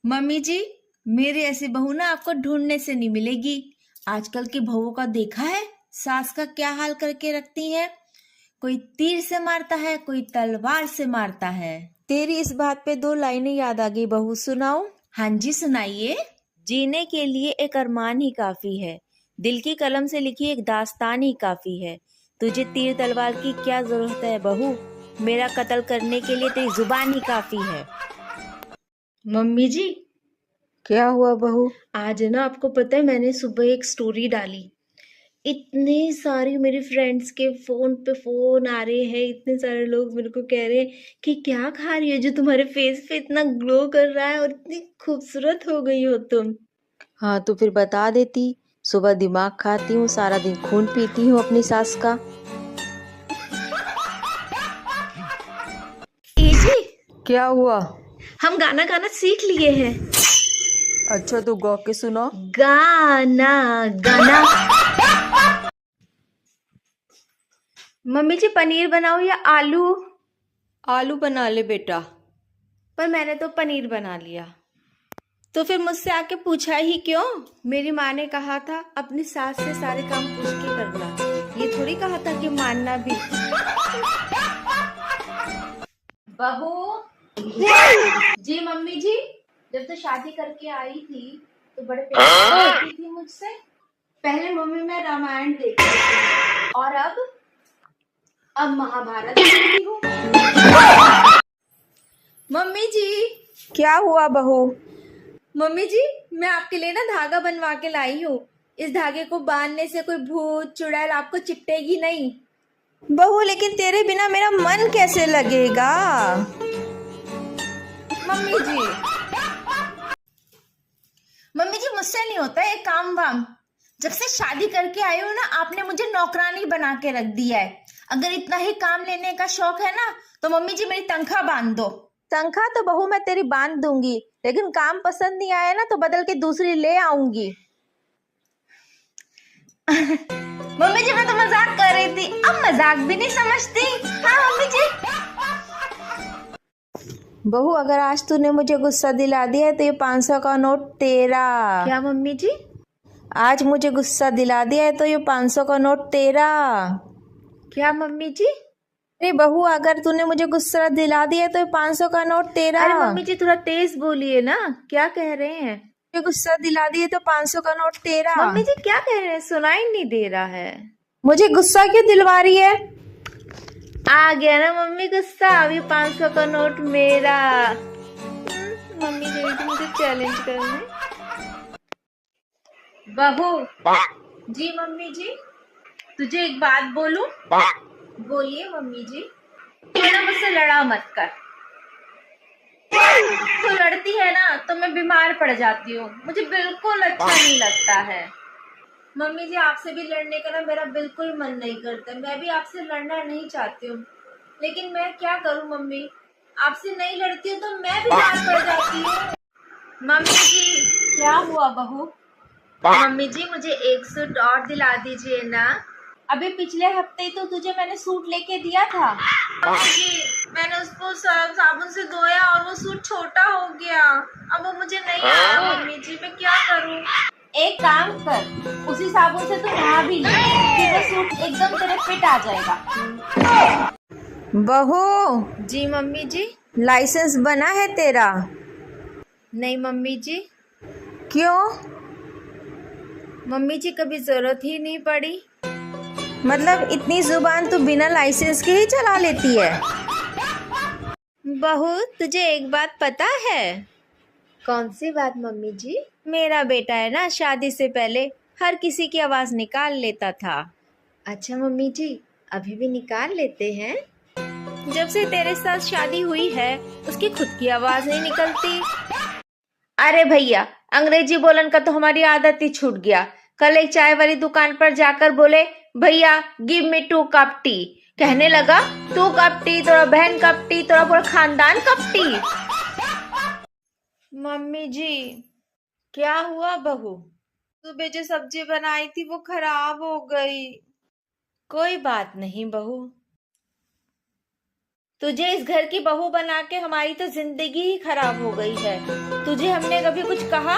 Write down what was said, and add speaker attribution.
Speaker 1: Mummy जी, मेरी ऐसी बहू ना आपको ढूंढने से नहीं मिलेगी। आजकल की बहुओं का देखा है, सास का क्या हाल करके रखती है। कोई तीर से मारता है, कोई तलवार से मारता है।
Speaker 2: तेरी इस बात पे दो लाइनें याद आ गई बहू, सुनाऊं?
Speaker 1: हाँ जी, सुनाइए।
Speaker 2: जीने के लिए एक अरमान ही काफी है, दिल की कलम से लिखी एक दास्तान ही काफी है। तुझे तीर तलवार की क्या जरूरत है बहू, मेरा कत्ल करने के लिए तेरी जुबान ही काफी है।
Speaker 1: मम्मी जी,
Speaker 2: क्या हुआ बहू?
Speaker 1: आज ना आपको पता है मैंने सुबह एक स्टोरी डाली। इतने सारी मेरी फ्रेंड्स के फोन पे फोन आ रहे हैं, इतने सारे लोग मेरे को कह रहे हैं कि क्या खा रही है जो तुम्हारे फेस पे इतना ग्लो कर रहा है और इतनी खूबसूरत हो गई हो तुम।
Speaker 2: हाँ तो फिर बता देती। सुबह दिमाग खाती हूँ, सारा दिन खून पीती हूँ अपनी सास का।
Speaker 1: ए जी,
Speaker 2: क्या हुआ?
Speaker 1: हम गाना गाना सीख लिए हैं।
Speaker 2: अच्छा तो गा के सुना।
Speaker 1: गाना गाना। मम्मी जी, पनीर बनाओ या आलू?
Speaker 2: आलू बना ले बेटा।
Speaker 1: पर मैंने तो पनीर बना लिया। तो फिर मुझसे आके पूछा ही क्यों? मेरी माँ ने कहा था अपनी सास से सारे काम पूछ के करना, ये थोड़ी कहा था कि मानना भी। बहू जी, मम्मी जी, जब तो शादी करके आई थी तो बड़े प्यार से रहती थी मुझसे। पहले मम्मी मैं रामायण देखती थी और अब महाभारत देखती हूँ। मम्मी जी,
Speaker 2: क्या हुआ बहू?
Speaker 1: मम्मी जी, मैं आपके लिए ना धागा बनवा के लाई हूँ। इस धागे को बांधने से कोई भूत चुड़ैल आपको चिपटेगी नहीं।
Speaker 2: बहू लेकिन तेरे बिना मेरा मन कैसे लगेगा?
Speaker 1: मम्मी जी, मम्मी जी, मुझसे नहीं होता है काम वाम। जब से शादी करके आई हूँ ना, आपने मुझे नौकरानी बना के रख दिया है। अगर इतना ही काम लेने का शौक है ना, तो मम्मी जी मेरी तनख्वाह बांध दो।
Speaker 2: तनख्वाह तो बहू मैं तेरी बांध दूंगी, लेकिन काम पसंद नहीं आया ना तो बदल के दूसरी ले आऊंगी।
Speaker 1: मम्मी जी, मैं तो मजाक कर रही थी, अब मजाक भी नहीं समझती। हाँ मम्मी जी।
Speaker 2: बहू अगर आज तूने मुझे गुस्सा दिला दिया है तो ये 500 का नोट तेरा।
Speaker 1: क्या मम्मी जी?
Speaker 2: आज मुझे गुस्सा दिला दिया है तो ये 500 का नोट तेरा।
Speaker 1: क्या मम्मी जी?
Speaker 2: अरे बहू अगर तूने मुझे गुस्सा दिला दिया है तो ये 500 का नोट तेरा।
Speaker 1: अरे मम्मी जी, थोड़ा तेज बोलिए ना, क्या कह रहे हैं?
Speaker 2: मुझे गुस्सा दिला दिया तो 500 का नोट तेरा।
Speaker 1: मम्मी जी क्या कह रहे हैं, सुनाई नहीं दे रहा है।
Speaker 2: मुझे गुस्सा क्यों दिलवा रही है?
Speaker 1: आ गया ना मम्मी गुस्सा, अभी 500 का नोट मेरा। मम्मी गई थी मुझे चैलेंज करने। बहू जी, मम्मी जी, तुझे एक बात बोलूं? बोलिए मम्मी जी। तू ना मुझसे लड़ा मत कर। तू लड़ती है ना तो मैं बीमार पड़ जाती हूँ, मुझे बिल्कुल अच्छा नहीं लगता है। मम्मी जी, आपसे भी लड़ने का ना मेरा बिल्कुल मन नहीं करता। मैं भी आपसे लड़ना नहीं चाहती हूँ, लेकिन मैं क्या करूँ मम्मी, आपसे नहीं लड़ती हूँ तो मैं बीमार पड़ जाती हूँ। मम्मी जी। क्या हुआ बहू? मम्मी जी, मुझे एक सूट और दिला दीजिए ना। अभी पिछले हफ्ते ही तो तुझे मैंने सूट लेके दिया था। मम्मी जी, मैंने उसको साबुन से धोया और वो सूट छोटा हो गया। अब वो मुझे नहीं आया मम्मी जी, मैं क्या करूँ? एक काम कर, उसी साबुन से तू नहा भी ले, फिर वो सूट एकदम तेरे फिट आ जाएगा।
Speaker 2: बहू
Speaker 1: जी मम्मी जी।
Speaker 2: लाइसेंस बना है तेरा?
Speaker 1: नहीं मम्मी जी।
Speaker 2: क्यों?
Speaker 1: मम्मी जी, कभी जरूरत ही नहीं पड़ी।
Speaker 2: मतलब इतनी जुबान तू बिना लाइसेंस के ही चला लेती है?
Speaker 1: बहू, तुझे एक बात पता है? कौन सी बात मम्मी जी? मेरा बेटा है ना, शादी से पहले हर किसी की आवाज निकाल लेता था। अच्छा मम्मी जी, अभी भी निकाल लेते हैं? जब से तेरे साथ शादी हुई है, उसकी खुद की आवाज नहीं निकलती। अरे भैया, अंग्रेजी बोलन का तो हमारी आदत ही छूट गया। कल एक चाय वाली दुकान पर जाकर बोले, भैया गिव मी 2 कप टी। कहने लगा 2 कप टी, थोड़ा बहन कप टी, थोड़ा पूरा खानदान कप टी। मम्मी जी। क्या हुआ बहू? सुबह जो सब्जी बनाई थी वो खराब हो गई। कोई बात नहीं बहू, तुझे इस घर की बहू बना के हमारी तो जिंदगी ही खराब हो गई है। तुझे हमने कभी कुछ कहा?